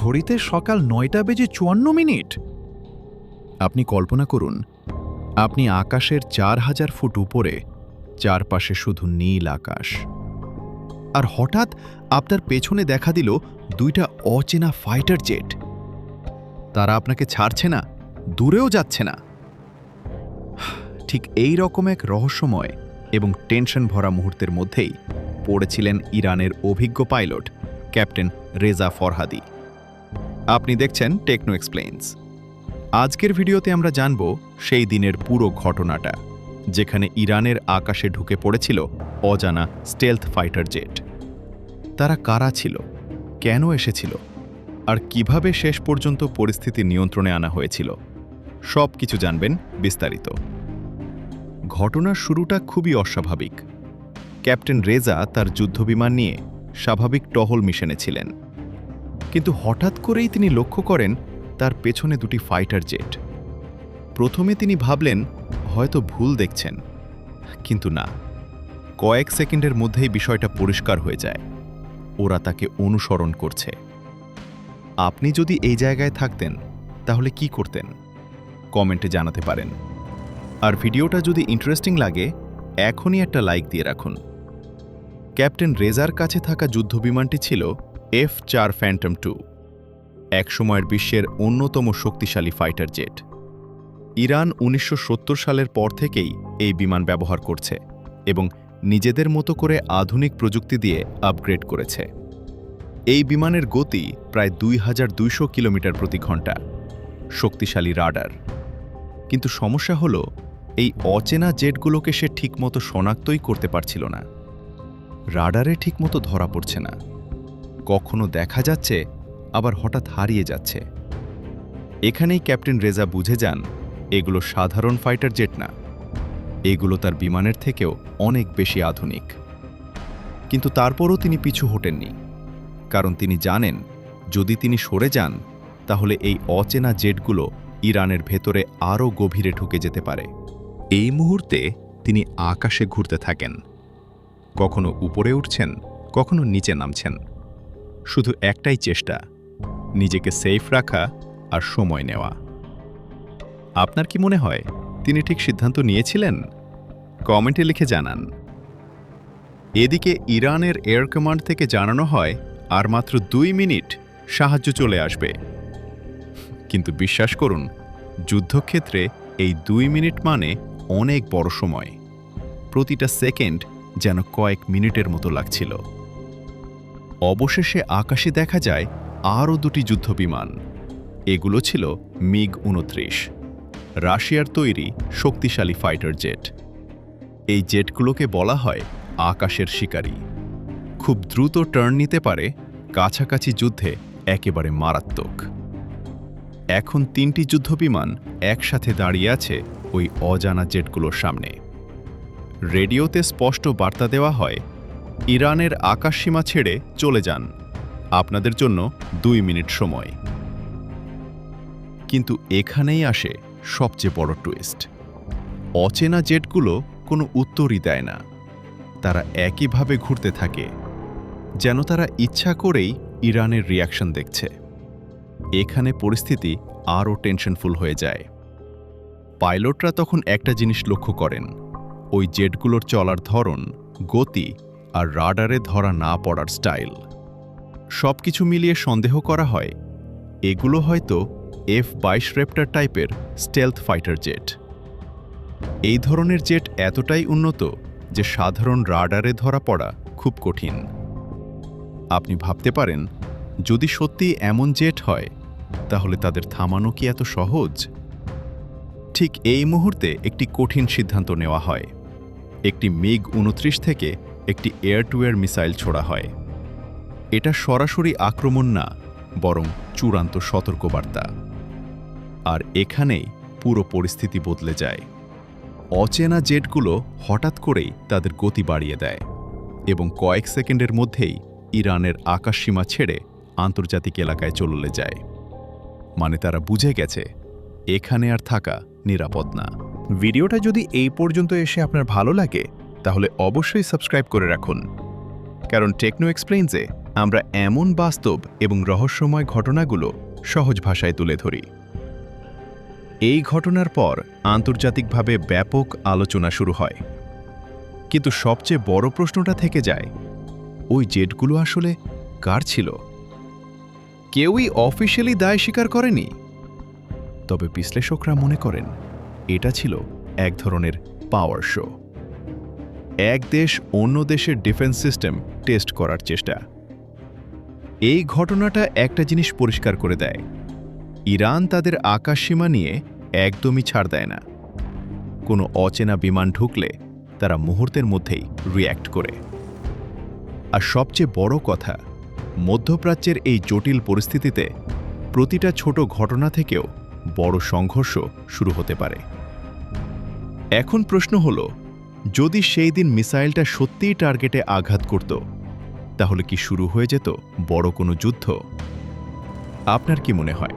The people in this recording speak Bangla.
ঘড়িতে সকাল ৯:৫৪। আপনি কল্পনা করুন, আপনি আকাশের ৪,০০০ ফুট উপরে, চারপাশে শুধু নীল আকাশ। আর হঠাৎ আপনার পেছনে দেখা দিল দুইটা অচেনা ফাইটার জেট। তারা আপনাকে ছাড়ছে না, দূরেও যাচ্ছে না। ঠিক এই রকম এক রহস্যময় এবং টেনশন ভরা মুহূর্তের মধ্যেই পড়েছিলেন ইরানের অভিজ্ঞ পাইলট ক্যাপ্টেন রেজা ফরহাদি। আপনি দেখছেন টেকনো এক্সপ্লেইনস। আজকের ভিডিওতে আমরা জানব সেই দিনের পুরো ঘটনাটা, যেখানে ইরানের আকাশে ঢুকে পড়েছিল অজানা স্টেলথ ফাইটার জেট। তারা কারা ছিল, কেন এসেছিল, আর কিভাবে শেষ পর্যন্ত পরিস্থিতি নিয়ন্ত্রণে আনা হয়েছিল, সব কিছু জানবেন বিস্তারিত। ঘটনার শুরুটা খুবই অস্বাভাবিক। ক্যাপ্টেন রেজা তার যুদ্ধবিমান নিয়ে স্বাভাবিক টহল মিশনে ছিলেন, কিন্তু হঠাৎ করেই তিনি লক্ষ্য করেন তার পেছনে দুটি ফাইটার জেট। প্রথমে তিনি ভাবলেন হয়তো ভুল দেখছেন, কিন্তু না। কয়েক সেকেন্ডের মধ্যেই বিষয়টা পরিষ্কার হয়ে যায়। ওরা তাকে অনুসরণ করছে। আপনি যদি এই জায়গায় থাকতেন তাহলে কি করতেন? কমেন্টে জানাতে পারেন। আর ভিডিওটা যদি ইন্টারেস্টিং লাগে এখনই একটা লাইক দিয়ে রাখুন। ক্যাপ্টেন রেজার কাছে থাকা যুদ্ধবিমানটি ছিল F-4 ফ্যান্টম 2, একসময়ের বিশ্বের অন্যতম শক্তিশালী ফাইটার জেট। ইরান ১৯৭০ সালের পর থেকেই এই বিমান ব্যবহার করছে এবং নিজেদের মতো করে আধুনিক প্রযুক্তি দিয়ে আপগ্রেড করেছে। এই বিমানের গতি প্রায় ২,২০০ কিলোমিটার প্রতি ঘন্টা, শক্তিশালী রাডার। কিন্তু সমস্যা হলো, এই অচেনা জেটগুলোকে সে ঠিকমতো শনাক্তই করতে পারছিল না। রাডারে ঠিকমতো ধরা পড়ছে না, কখনো দেখা যাচ্ছে আবার হঠাৎ হারিয়ে যাচ্ছে। এখানেই ক্যাপ্টেন রেজা বুঝে যান এগুলো সাধারণ ফাইটার জেট না, এগুলো তার বিমানের থেকেও অনেক বেশি আধুনিক। কিন্তু তারপরও তিনি পিছু হটেননি, কারণ তিনি জানেন যদি তিনি সরে যান তাহলে এই অচেনা জেটগুলো ইরানের ভেতরে আরও গভীরে ঢুকে যেতে পারে। এই মুহূর্তে তিনি আকাশে ঘুরতে থাকেন, কখনো উপরে উঠছেন, কখনো নিচে নামছেন। শুধু একটাই চেষ্টা, নিজেকে সেফ রাখা আর সময় নেওয়া। আপনার কি মনে হয় তিনি ঠিক সিদ্ধান্ত নিয়েছিলেন? কমেন্টে লিখে জানান। এদিকে ইরানের এয়ার কমান্ড থেকে জানানো হয় আর মাত্র ২ মিনিট সাহায্য চলে আসবে। কিন্তু বিশ্বাস করুন, যুদ্ধক্ষেত্রে এই ২ মিনিট মানে অনেক বড় সময়। প্রতিটা সেকেন্ড যেন কয়েক মিনিটের মতো লাগছিল। অবশেষে আকাশে দেখা যায় আরও দুটি যুদ্ধবিমান। এগুলো ছিল MiG-29, রাশিয়ার তৈরি শক্তিশালী ফাইটার জেট। এই জেটগুলোকে বলা হয় আকাশের শিকারী। খুব দ্রুত টার্ন নিতে পারে, কাছাকাছি যুদ্ধে একেবারে মারাত্মক। এখন ৩টি যুদ্ধবিমান একসাথে দাঁড়িয়ে আছে ওই অজানা জেটগুলোর সামনে। রেডিওতে স্পষ্ট বার্তা দেওয়া হয়, ইরানের আকাশসীমা ছেড়ে চলে যান, আপনাদের জন্য ২ মিনিট সময়। কিন্তু এখানেই আসে সবচেয়ে বড় টুইস্ট। অচেনা জেটগুলো কোনো উত্তরই দেয় না। তারা একইভাবে ঘুরতে থাকে, যেন তারা ইচ্ছা করেই ইরানের রিয়াকশন দেখছে। এখানে পরিস্থিতি আরও টেনশনফুল হয়ে যায়। পাইলটরা তখন একটা জিনিস লক্ষ্য করেন, ওই জেটগুলোর চলার ধরন, গতি আর রাডারে ধরা না পড়ার স্টাইল। সবকিছু মিলিয়ে সন্দেহ করা হয় এগুলো হয়তো F-22 র্যাপ্টর টাইপের স্টেলথ ফাইটার জেট। এই ধরনের জেট এতটাই উন্নত যে সাধারণ রাডারে ধরা পড়া খুব কঠিন। আপনি ভাবতে পারেন, যদি সত্যি এমন জেট হয় তাহলে তাদের থামানো কি এত সহজ? ঠিক এই মুহূর্তে একটি কঠিন সিদ্ধান্ত নেওয়া হয়। একটি MiG-29 থেকে একটি এয়ার টু এয়ার মিসাইল ছোড়া হয়। এটা সরাসরি আক্রমণ না, বরং চূড়ান্ত সতর্কবার্তা। আর এখানেই পুরো পরিস্থিতি বদলে যায়। অচেনা জেটগুলো হঠাৎ করেই তাদের গতি বাড়িয়ে দেয় এবং কয়েক সেকেন্ডের মধ্যেই ইরানের আকাশসীমা ছেড়ে আন্তর্জাতিক এলাকায় চলে যায়। মানে তারা বুঝে গেছে এখানে আর থাকা নিরাপদ না। ভিডিওটা যদি এই পর্যন্ত এসে আপনার ভালো লাগে তাহলে অবশ্যই সাবস্ক্রাইব করে রাখুন, কারণ টেকনো এক্সপ্লেইনসে আমরা এমন বাস্তব এবং রহস্যময় ঘটনাগুলো সহজ ভাষায় তুলে ধরি। এই ঘটনার পর আন্তর্জাতিকভাবে ব্যাপক আলোচনা শুরু হয়। কিন্তু সবচেয়ে বড় প্রশ্নটা থেকে যায়, ওই জেটগুলো আসলে কার ছিল? কেউই অফিসিয়ালি দায় স্বীকার করেনি। তবে বিশ্লেষকরা মনে করেন এটা ছিল এক ধরনের পাওয়ার শো, এক দেশ অন্য দেশের ডিফেন্স সিস্টেম টেস্ট করার চেষ্টা। এই ঘটনাটা একটা জিনিস পরিষ্কার করে দেয়, ইরান তাদের আকাশসীমা নিয়ে একদমই ছাড় দেয় না। কোনো অচেনা বিমান ঢুকলে তারা মুহূর্তের মধ্যেই রিয়্যাক্ট করে। আর সবচেয়ে বড় কথা, মধ্যপ্রাচ্যের এই জটিল পরিস্থিতিতে প্রতিটা ছোট ঘটনা থেকেও বড় সংঘর্ষ শুরু হতে পারে। এখন প্রশ্ন হলো, যদি সেই দিন মিসাইলটা সত্যিই টার্গেটে আঘাত করত, তাহলে কি শুরু হয়ে যেত বড় কোনো যুদ্ধ? আপনার কি মনে হয়?